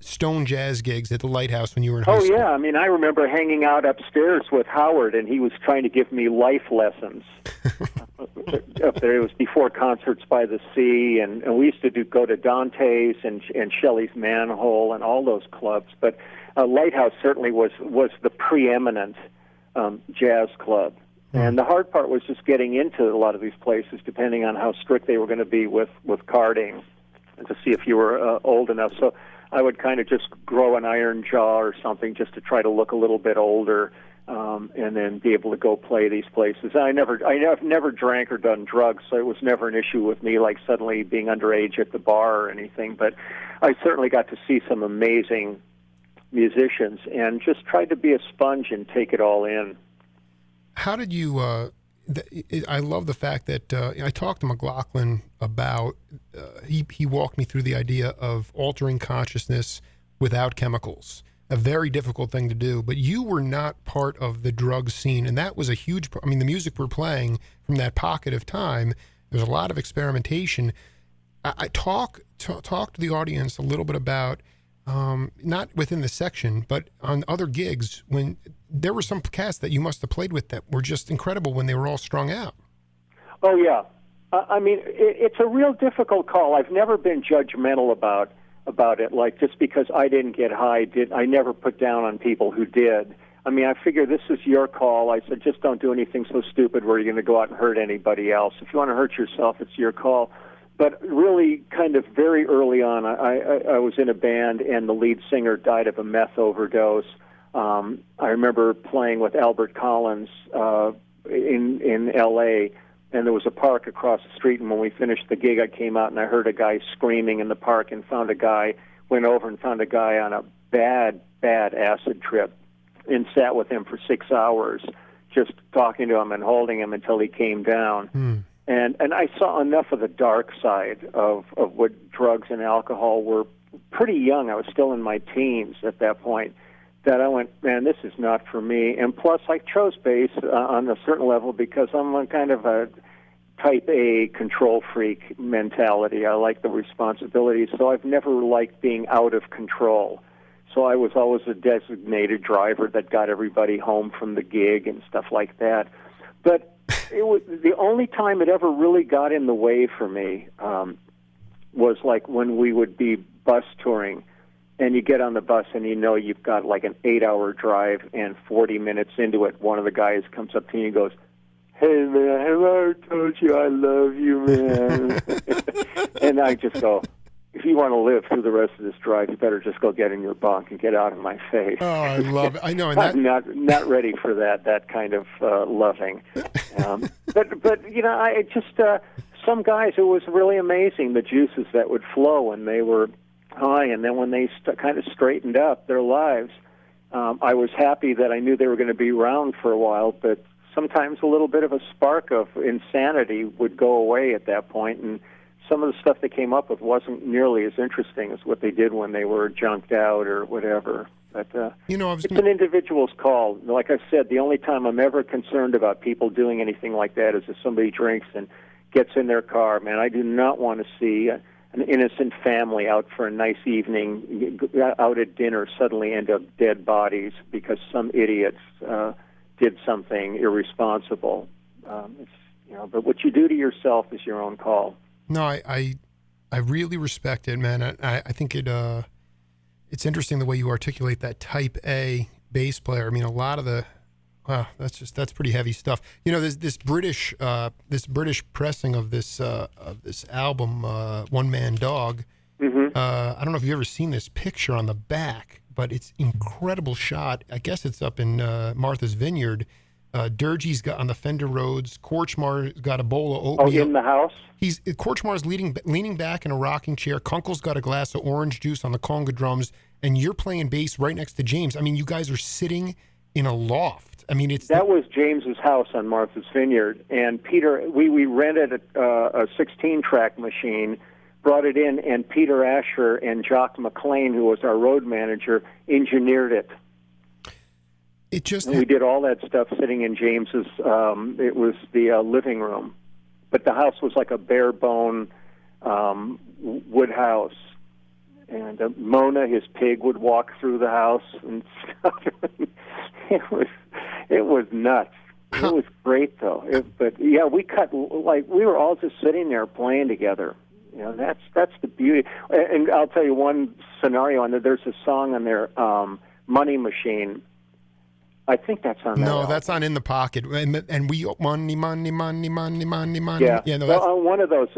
stone jazz gigs at the Lighthouse when you were in high school? Oh yeah, I mean, I remember hanging out upstairs with Howard, and he was trying to give me life lessons. Up there, it was before Concerts by the Sea, and we used to go to Dante's and Shelley's Manhole and all those clubs. But Lighthouse certainly was the preeminent jazz club. And the hard part was just getting into a lot of these places, depending on how strict they were going to be with carding, and to see if you were old enough. So I would kind of just grow an iron jaw or something just to try to look a little bit older. and then be able to go play these places. I've never drank or done drugs, so it was never an issue with me, like suddenly being underage at the bar or anything. But I certainly got to see some amazing musicians and just tried to be a sponge and take it all in. How did you? I love the fact that I talked to McLaughlin about. He walked me through the idea of altering consciousness without chemicals. A very difficult thing to do, but you were not part of the drug scene, and that was a huge. I mean, the music we're playing from that pocket of time. There's a lot of experimentation. I talk to the audience a little bit about. Not within the section, but on other gigs, when there were some cats that you must have played with that were just incredible when they were all strung out. Oh, yeah. I mean, it's a real difficult call. I've never been judgmental about it, like just because I didn't get high, I never put down on people who did. I mean, I figure this is your call. I said, just don't do anything so stupid where you're going to go out and hurt anybody else. If you want to hurt yourself, it's your call. But really, kind of very early on, I was in a band, and the lead singer died of a meth overdose. I remember playing with Albert Collins in L.A., and there was a park across the street, and when we finished the gig, I came out, and I heard a guy screaming in the park and went over and found a guy on a bad acid trip and sat with him for 6 hours, just talking to him and holding him until he came down. And I saw enough of the dark side of what drugs and alcohol were pretty young. I was still in my teens at that point, that I went, man, this is not for me. And plus, I chose bass on a certain level because I'm a kind of a type A control freak mentality. I like the responsibility, so I've never liked being out of control. So I was always a designated driver that got everybody home from the gig and stuff like that. But it was the only time it ever really got in the way for me was like when we would be bus touring, and you get on the bus and you know you've got like an 8-hour drive, and 40 minutes into it, one of the guys comes up to you and goes, "Hey man, have I ever told you I love you, man?" And I just go, if you want to live through the rest of this drive, you better just go get in your bunk and get out of my face. Oh, I love it. I know. And I'm not ready for that kind of loving. But you know, I just some guys, it was really amazing the juices that would flow when they were high, and then when they kind of straightened up their lives. I was happy that I knew they were going to be around for a while, but sometimes a little bit of a spark of insanity would go away at that point, and some of the stuff they came up with wasn't nearly as interesting as what they did when they were junked out or whatever. But it's an individual's call. Like I said, the only time I'm ever concerned about people doing anything like that is if somebody drinks and gets in their car. Man, I do not want to see an innocent family out for a nice evening, out at dinner, suddenly end up dead bodies because some idiots did something irresponsible. But what you do to yourself is your own call. No, I really respect it, man. I think it's interesting the way you articulate that type A bass player. I mean, a lot of that's pretty heavy stuff. You know, this British pressing of this album, One Man Dog. Mm-hmm. I don't know if you've ever seen this picture on the back, but it's incredible shot. I guess it's up in Martha's Vineyard. Durgee's got on the Fender Rhodes. Korchmar's got a bowl of oatmeal. Oh, in the house? Korchmar's leaning back in a rocking chair. Kunkel's got a glass of orange juice on the conga drums, and you're playing bass right next to James. I mean, you guys are sitting in a loft. I mean, that was James's house on Martha's Vineyard, and Peter, we rented a 16-track machine, brought it in, and Peter Asher and Jock McLean, who was our road manager, engineered it. We did all that stuff sitting in James's, it was the living room. But the house was like a bare bone wood house. And Mona, his pig, would walk through the house and stuff. It was nuts. It was great, though. But yeah, we were all just sitting there playing together. You know, that's the beauty. And I'll tell you one scenario on there. There's a song on there, Money Machine. I think that's on. No, that's on In the Pocket, and we money. Yeah, yeah. No, that's one of those.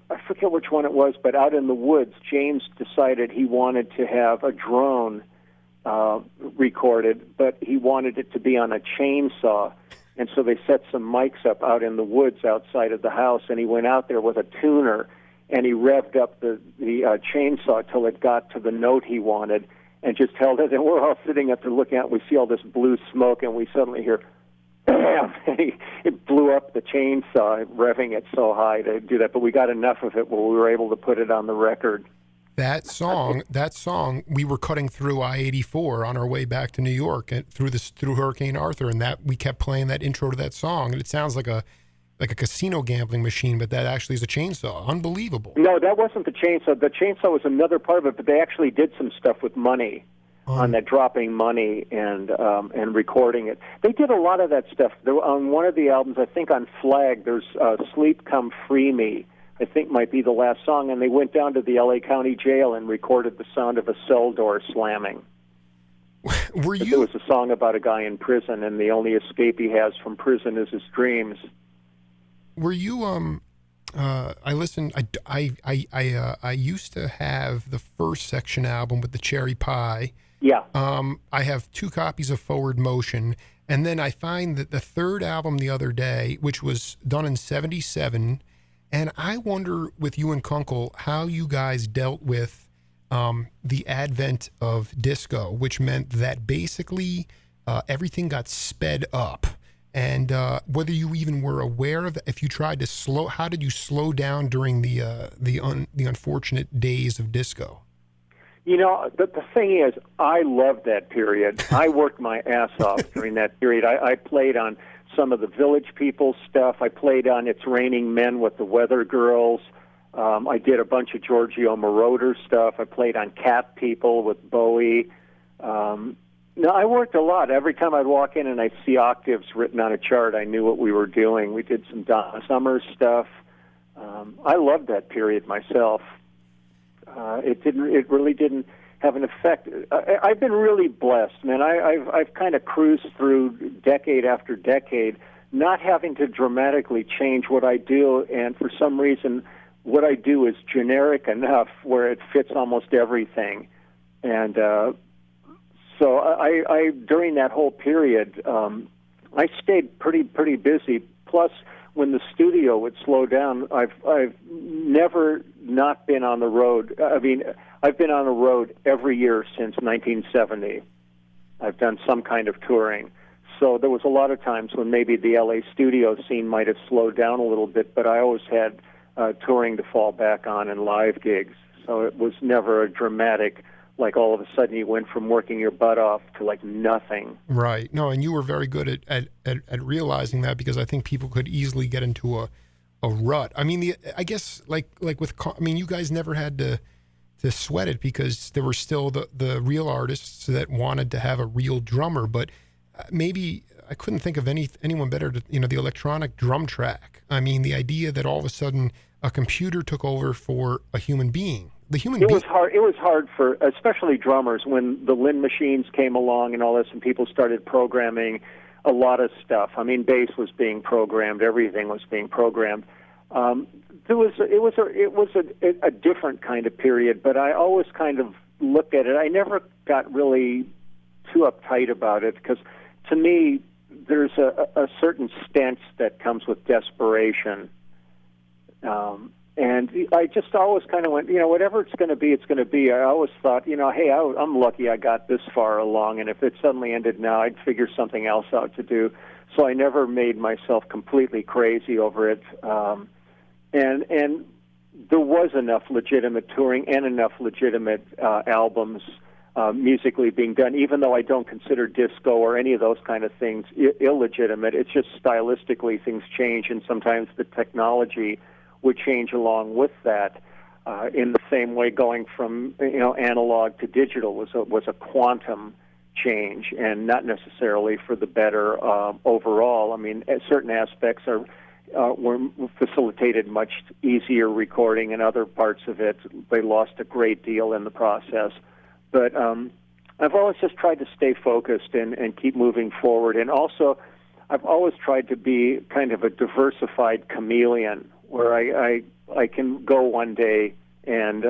I forget which one it was, but out in the woods, James decided he wanted to have a drone recorded, but he wanted it to be on a chainsaw. And so they set some mics up out in the woods outside of the house, and he went out there with a tuner, and he revved up the chainsaw till it got to the note he wanted, and just held it. And we're all sitting up there looking out, and we see all this blue smoke, and we suddenly hear, bam! It blew up the chainsaw, revving it so high to do that. But we got enough of it where we were able to put it on the record. That song, we were cutting through I-84 on our way back to New York and through Hurricane Arthur, and that we kept playing that intro to that song, and it sounds like a casino gambling machine, but that actually is a chainsaw. Unbelievable. No, that wasn't the chainsaw. The chainsaw was another part of it, but they actually did some stuff with money on that, dropping money and recording it. They did a lot of that stuff. On one of the albums, I think on Flag, there's Sleep Come Free Me, I think might be the last song, and they went down to the L.A. County Jail and recorded the sound of a cell door slamming. Were you? It was a song about a guy in prison, and the only escape he has from prison is his dreams. Were you? I listened. I used to have the first Section album with the Cherry Pie. Yeah. I have 2 copies of Forward Motion, and then I find that the third album the other day, which was done in '77. And I wonder with you and Kunkel how you guys dealt with the advent of disco, which meant that basically everything got sped up. And whether you even were aware of, if you tried to slow, how did you slow down during the unfortunate days of disco? You know, the thing is, I loved that period. I worked my ass off during that period. I played on some of the Village People stuff. I played on It's Raining Men with the Weather Girls. I did a bunch of Giorgio Moroder stuff. I played on Cat People with Bowie. No, I worked a lot. Every time I'd walk in and I'd see octaves written on a chart, I knew what we were doing. We did some Donna Summer stuff. I loved that period myself. It really didn't have an effect. I've been really blessed, man. I've kind of cruised through decade after decade, not having to dramatically change what I do, and for some reason, what I do is generic enough where it fits almost everything. And so I during that whole period, I stayed pretty busy. Plus, when the studio would slow down, I've never not been on the road. I mean, I've been on the road every year since 1970. I've done some kind of touring. So there was a lot of times when maybe the LA studio scene might have slowed down a little bit, but I always had touring to fall back on and live gigs. So it was never a dramatic, like all of a sudden you went from working your butt off to like nothing. Right. No, and you were very good at realizing that, because I think people could easily get into a rut. I mean, I guess like with, I mean, you guys never had to sweat it because there were still the real artists that wanted to have a real drummer, but maybe I couldn't think of anyone better to, the electronic drum track. I mean, the idea that all of a sudden a computer took over for a human being. It was hard for especially drummers when the Lin machines came along and all this, and people started programming a lot of stuff. I mean, bass was being programmed, everything was being programmed. It was a different kind of period, but I always kind of looked at it. I never got really too uptight about it, because to me, there's a certain stench that comes with desperation. And I just always kind of went, whatever it's going to be, it's going to be. I always thought, hey, I'm lucky I got this far along, and if it suddenly ended now, I'd figure something else out to do. So I never made myself completely crazy over it. And there was enough legitimate touring and enough legitimate albums musically being done, even though I don't consider disco or any of those kind of things illegitimate. It's just stylistically things change, and sometimes the technology would change along with that. In the same way, going from analog to digital was a quantum change, and not necessarily for the better overall. I mean, certain aspects were facilitated much easier recording, and other parts of it they lost a great deal in the process. But I've always just tried to stay focused and keep moving forward, and also I've always tried to be kind of a diversified chameleon, where I can go one day and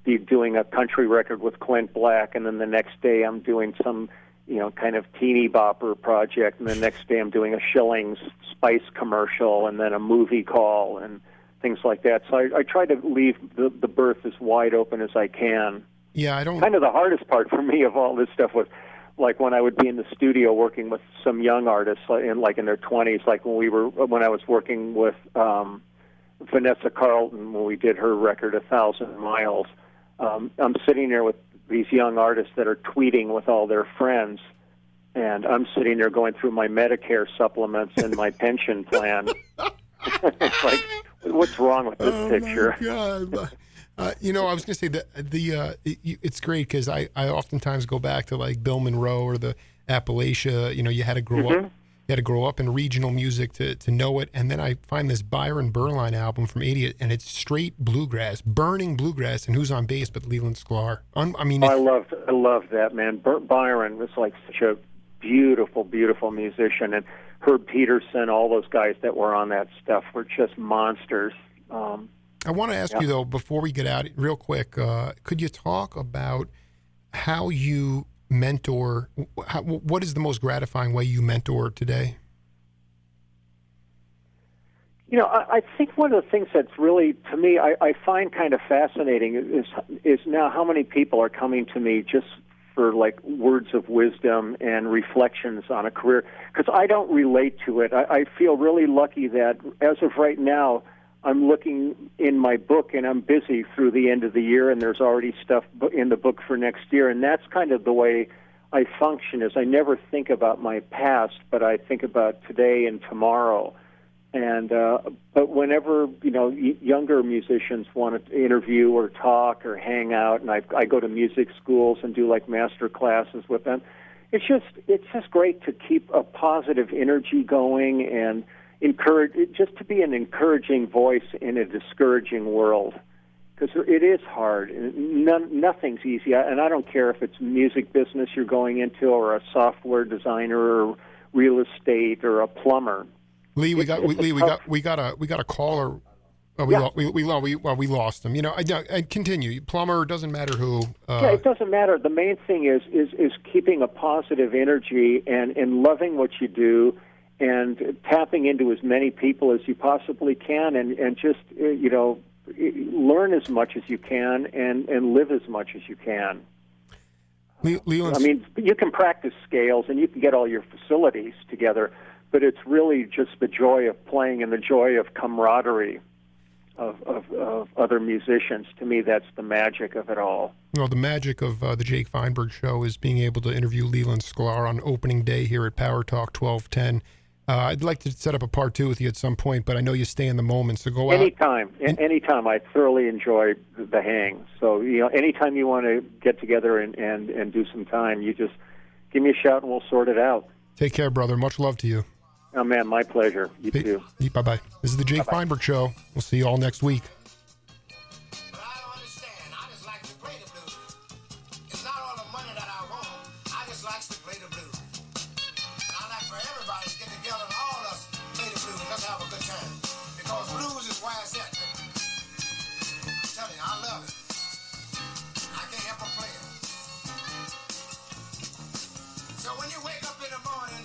be doing a country record with Clint Black, and then the next day I'm doing some, kind of teeny bopper project, and the next day I'm doing a Schillings Spice commercial, and then a movie call, and things like that. So I try to leave the berth as wide open as I can. Yeah, I don't... Kind of the hardest part for me of all this stuff was, like, when I would be in the studio working with some young artists, in their 20s, like when I was working with Vanessa Carlton when we did her record 1,000 Miles. I'm sitting there with these young artists that are tweeting with all their friends, and I'm sitting there going through my Medicare supplements and my pension plan. It's like, what's wrong with this picture? Oh, my God. I was going to say that it's great because I oftentimes go back to like Bill Monroe or the Appalachia. You had to grow up. You had to grow up in regional music to know it. And then I find this Byron Berline album from '88, and it's straight bluegrass, burning bluegrass. And who's on bass but Leland Sklar? I love that, man. Byron was like such a beautiful, beautiful musician, and Herb Peterson, all those guys that were on that stuff were just monsters. I want to ask you, though, before we get out, real quick, could you talk about how you mentor? What is the most gratifying way you mentor today? I think one of the things that's really, to me, I find kind of fascinating is now how many people are coming to me just for, like, words of wisdom and reflections on a career, because I don't relate to it. I feel really lucky that, as of right now, I'm looking in my book, and I'm busy through the end of the year, and there's already stuff in the book for next year, and that's kind of the way I function. Is I never think about my past, but I think about today and tomorrow. And but whenever younger musicians want to interview or talk or hang out, and I go to music schools and do like master classes with them, it's just great to keep a positive energy going and just to be an encouraging voice in a discouraging world, because it is hard. Nothing's easy, and I don't care if it's music business you're going into, or a software designer, or real estate, or a plumber. Lee, we got a caller. We lost him. I continue. Plumber, doesn't matter who. It doesn't matter. The main thing is keeping a positive energy and loving what you do, and tapping into as many people as you possibly can, and just learn as much as you can, and live as much as you can. Leland, I mean, you can practice scales and you can get all your facilities together, but it's really just the joy of playing and the joy of camaraderie of other musicians. To me, that's the magic of it all. Well, the magic of the Jake Feinberg Show is being able to interview Leland Sklar on opening day here at Power Talk 1210. I'd like to set up a part 2 with you at some point, but I know you stay in the moment, so go out. Anytime. I thoroughly enjoy the hang. So, anytime you want to get together and do some time, you just give me a shout and we'll sort it out. Take care, brother. Much love to you. Oh, man, my pleasure. You too. Bye-bye. This is the Jake Feinberg Show. We'll see you all next week.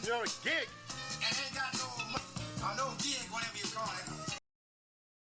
You're a gig. And ain't got no money or no gig.